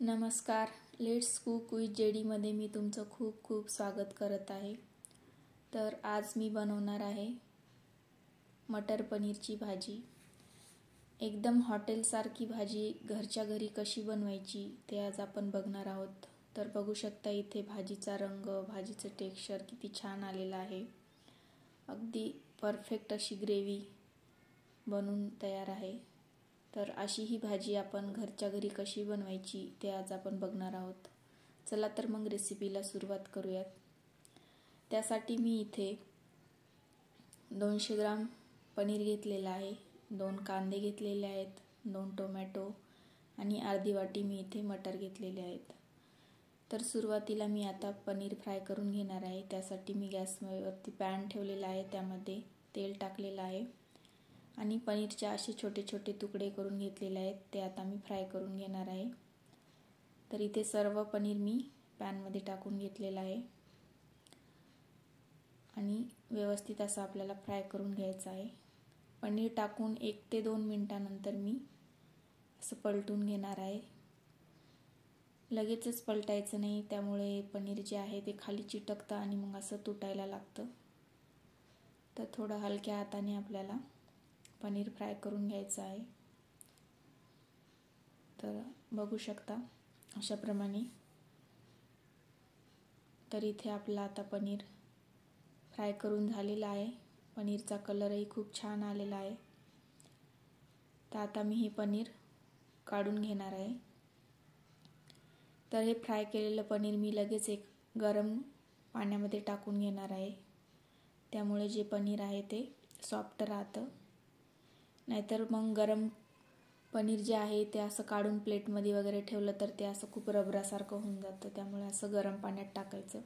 नमस्कार. Let's cook with जेडीमध्ये मी तुमचं खूप खूप स्वागत करत आहे. तर आज मी बनवणार आहे मटर पनीरची भाजी. एकदम हॉटेलसारखी भाजी घरच्या घरी कशी बनवायची ते आज आपण बघणार आहोत. तर बघू शकता इथे भाजीचा रंग, भाजीचं टेक्स्चर किती छान आलेलं आहे. अगदी परफेक्ट अशी ग्रेव्ही बनून तयार आहे. तर अशी ही भाजी आपण घरच्या घरी कशी बनवायची ते आज आपण बघणार आहोत. चला तर मग रेसिपीला सुरुवात करूयात. त्यासाठी मी इथे 200 ग्राम पनीर घेतलेलं आहे, 2 कांदे घेतलेले आहेत, 2 टोमॅटो आणि अर्धी वाटी मी इथे मटर घेतलेले आहेत. तर सुरुवातीला मी आता पनीर फ्राय करून घेणार आहे. त्यासाठी मी गॅसवरती पॅन ठेवलेला आहे, त्यामध्ये तेल टाकलेलं आहे आणि पनीरचे असे छोटे छोटे तुकडे करून घेतलेले आहेत. ते आता मी फ्राय करून घेणार आहे. तर इथे सर्व पनीर मी पॅनमध्ये टाकून घेतलेलं आहे आणि व्यवस्थित असं आपल्याला फ्राय करून घ्यायचं आहे. पनीर टाकून 1 ते 2 मिनिटानंतर मी असं पलटून घेणार आहे. लगेचच पलटायचं नाही, त्यामुळे पनीर जे आहे ते खाली चिटकतं आणि मग असं तुटायला लागतं. तर थोडं हलक्या हाताने आपल्याला पनीर फ्राय करून घ्यायचं आहे. तर बघू शकता अशाप्रमाणे. तर इथे आपला आता पनीर फ्राय करून झालेला आहे. पनीरचा कलरही खूप छान आलेला आहे. तर आता मी हे पनीर काढून घेणार आहे. तर हे फ्राय केलेलं पनीर मी लगेच एक गरम पाण्यामध्ये टाकून घेणार आहे. त्यामुळे जे पनीर आहे ते सॉफ्ट राहतं. नाहीतर मग गरम पनीर जे आहे ते असं काढून प्लेटमध्ये वगैरे ठेवलं तर ते असं खूप रबरासारखं होऊन जातं. त्यामुळे असं गरम पाण्यात टाकायचं.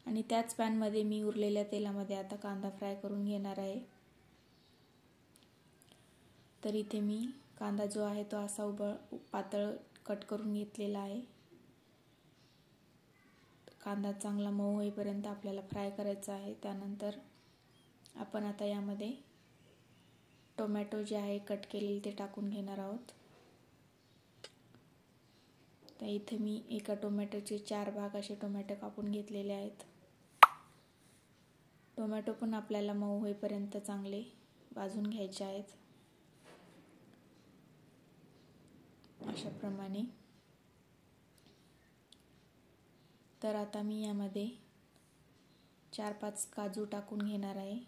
आणि त्याच पॅनमध्ये मी उरलेल्या तेलामध्ये आता कांदा फ्राय करून घेणार आहे. तर इथे मी कांदा जो आहे तो असा पातळ कट करून घेतलेला आहे. कांदा चांगला मऊ होईपर्यंत आपल्याला फ्राय करायचा आहे. त्यानंतर आपण आता यामध्ये टोमॅटो जे आहे कट केलेले ते टाकून घेणार आहोत. तर इथे मी एका टोमॅटोचे 4 भाग असे टोमॅटो कापून घेतलेले आहेत. टोमॅटो पण आपल्याला मऊ होईपर्यंत चांगले भाजून घ्यायचे आहेत. अशाप्रमाणे. तर आता मी यामध्ये 4-5 काजू टाकून घेणार आहे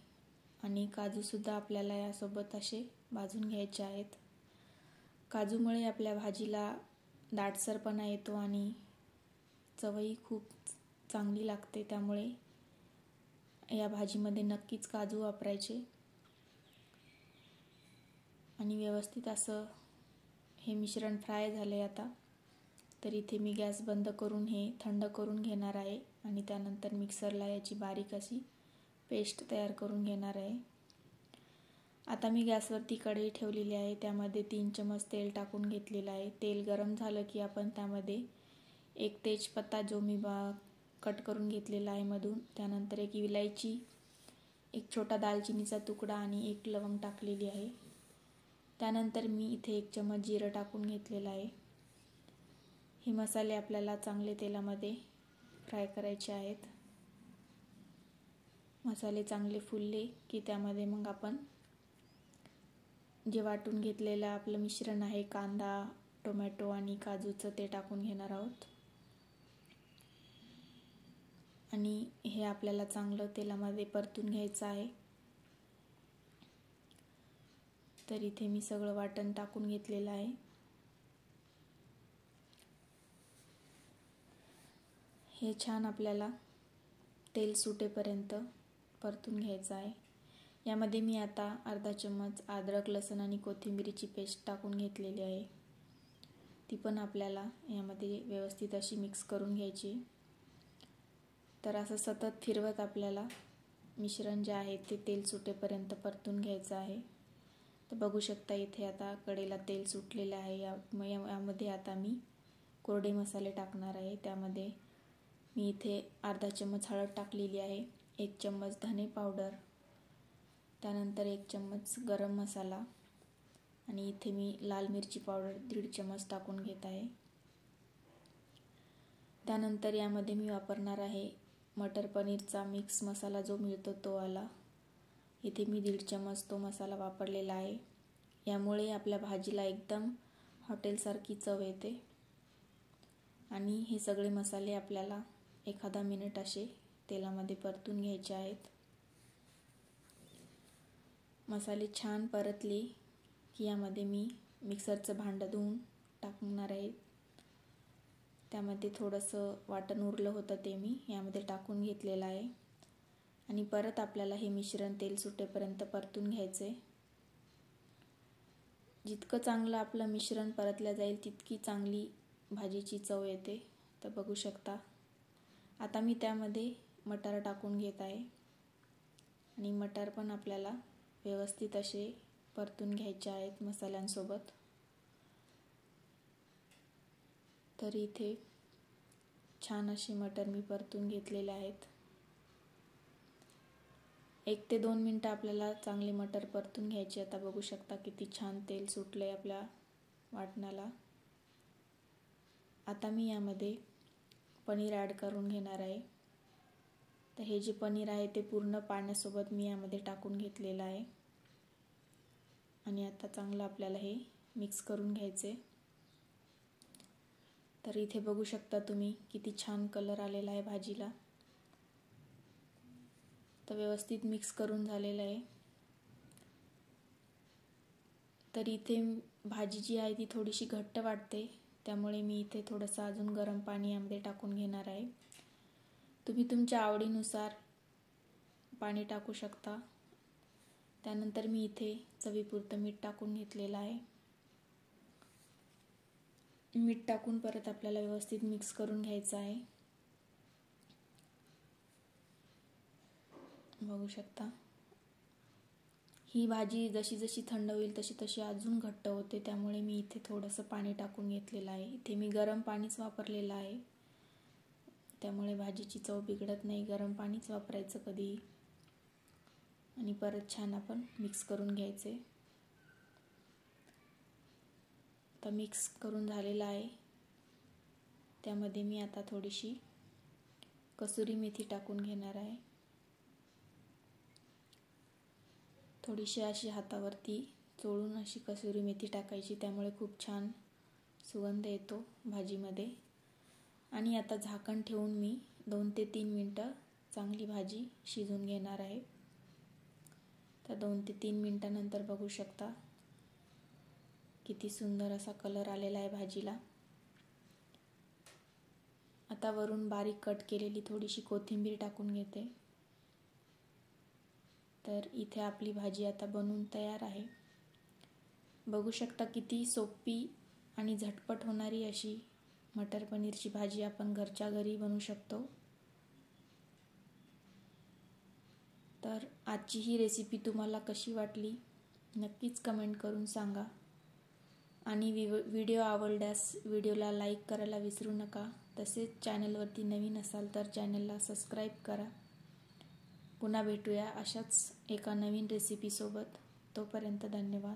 आणि काजूसुद्धा आपल्याला यासोबत असे भाजून घ्यायचे आहेत. काजूमुळे आपल्या भाजीला दाटसरपणा येतो आणि चवही खूप चांगली लागते. त्यामुळे या भाजीमध्ये नक्कीच काजू वापरायचे. आणि व्यवस्थित असं हे मिश्रण फ्राय झाले आता. तर इथे मी गॅस बंद करून हे थंड करून घेणार आहे आणि त्यानंतर मिक्सरला याची बारीक अशी पेस्ट तयार करून घेणार आहे. आता मी गॅसवरती कढई ठेवलेली आहे, त्यामध्ये 3 चमच तेल टाकून घेतलेलं आहे. तेल गरम झालं की आपण त्यामध्ये 1 तेजपत्ता जो मी कट करून घेतलेला आहे मधून, त्यानंतर 1 इलायची, 1 छोटा दालचिनीचा तुकडा आणि 1 लवंग टाकलेली आहे. त्यानंतर मी इथे 1 चमच जिरं टाकून घेतलेलं आहे. हे मसाले आपल्याला चांगले तेलामध्ये फ्राय करायचे आहेत. मसाले चांगले फुलले की त्यामध्ये मग आपण जे वाटून घेतलेलं आपलं मिश्रण आहे, कांदा, टोमॅटो आणि काजूचं, ते टाकून घेणार आहोत. आणि हे आपल्याला चांगलं तेलामध्ये परतून घ्यायचं आहे. तर इथे मी सगळं वाटण टाकून घेतलेलं आहे. हे छान आपल्याला तेल सुटेपर्यंत परतून घ्यायचं आहे. यामध्ये मी आता अर्धा चमच अद्रक, लसूण आणि कोथिंबीरीची पेस्ट टाकून घेतलेली आहे. ती पण आपल्याला यामध्ये व्यवस्थित अशी मिक्स करून घ्यायची. तर असं सतत फिरवत आपल्याला मिश्रण जे आहे ते तेल सुटेपर्यंत परतून घ्यायचं आहे. तर बघू शकता इथे आता कढईला तेल सुटलेलं आहे. यामध्ये आता मी कोरडे मसाले टाकणार आहे. त्यामध्ये मी इथे अर्धा चमच हळद टाकलेली आहे, 1 चमच धने पावडर, त्यानंतर 1 चमच गरम मसाला आणि इथे मी लाल मिरची पावडर 1.5 चमच टाकून घेत आहे. त्यानंतर यामध्ये मी वापरणार आहे मटर पनीरचा मिक्स मसाला जो मिळतो तो वाला. इथे मी 1.5 चमच तो मसाला वापरलेला आहे. यामुळे आपल्या भाजीला एकदम हॉटेलसारखी चव येते. आणि हे सगळे मसाले आपल्याला 1 मिनिट असे तेलामध्ये परतून घ्यायचे आहेत. मसाले छान परतले की यामध्ये मी मिक्सरचं भांडं धुवून टाकणार आहे. त्यामध्ये थोडंसं वाटण उरलं होतं ते मी यामध्ये टाकून घेतलेलं आहे. आणि परत आपल्याला हे मिश्रण तेल सुटेपर्यंत परतून घ्यायचे. जितकं चांगलं आपलं मिश्रण परतलं जाईल तितकी चांगली भाजीची चव येते. तर बघू शकता. आता मी त्यामध्ये मटार टाकून घेत आहे आणि मटार पण आपल्याला व्यवस्थित असे परतून घ्यायचे आहेत मसाल्यांसोबत. तर इथे छान असे मटर मी परतून घेतलेले आहेत. 1 ते 2 मिनटं आपल्याला चांगले मटर परतून घ्यायचे. आता बघू शकता किती छान तेल सुटले आपल्या वाटणाला. आता मी यामध्ये पनीर ॲड करून घेणार आहे. तर हे जे पनीर आहे ते पूर्ण पाण्यासोबत मी यामध्ये टाकून घेतलेलं आहे. आणि आता चांगलं आपल्याला हे मिक्स करून घ्यायचे. तर इथे बघू शकता तुम्ही किती छान कलर आलेला आहे भाजीला. तर व्यवस्थित मिक्स करून झालेलं आहे. तर इथे भाजी जी आहे ती थोडीशी घट्ट वाटते. त्यामुळे मी इथे थोडंसं अजून गरम पाणी यामध्ये टाकून घेणार आहे. तुम्ही तुमच्या आवडीनुसार पाणी टाकू शकता. त्यानंतर मी इथे चवीपुरतं मीठ टाकून घेतलेलं आहे. मीठ टाकून परत आपल्याला व्यवस्थित मिक्स करून घ्यायचं आहे. बघू शकता. ही भाजी जशी जशी थंड होईल तशी तशी अजून घट्ट होते. त्यामुळे मी इथे थोडंसं पाणी टाकून घेतलेलं आहे. इथे मी गरम पाणीच वापरलेलं आहे. त्यामुळे भाजीची चव बिघडत नाही. गरम पाणीच वापरायचं कधीही. आणि परत छान आपण मिक्स करून घ्यायचे. तर मिक्स करून झालेलं आहे. त्यामध्ये मी आता थोडीशी कसुरी मेथी टाकून घेणार आहे. थोडीशी अशी हातावरती चोळून अशी कसुरी मेथी टाकायची. त्यामुळे खूप छान सुगंध येतो भाजीमध्ये. आणि आता झाकण ठेवून मी 2 ते 3 मिनटं चांगली भाजी शिजवून घेणार आहे. तर 2 ते 3 मिनटानंतर बघू शकता किती सुंदर असा कलर आलेला आहे भाजीला. आता वरून बारीक कट केलेली थोडीशी कोथिंबीर टाकून घेते. तर इथे आपली भाजी आता बनवून तयार आहे. बघू शकता किती सोपी आणि झटपट होणारी अशी मटर पनीरची भाजी आपण घरच्या घरी बनवू शकतो. तर आजची ही रेसिपी तुम्हाला कशी वाटली नक्कीच कमेंट करून सांगा. आणि व्हिडिओ आवडल्यास व्हिडिओला लाईक करायला विसरू नका. तसेच चॅनलवरती नवीन असाल तर चॅनलला सबस्क्राईब करा. पुन्हा भेटूया अशाच एका नवीन रेसिपीसोबत. तोपर्यंत धन्यवाद.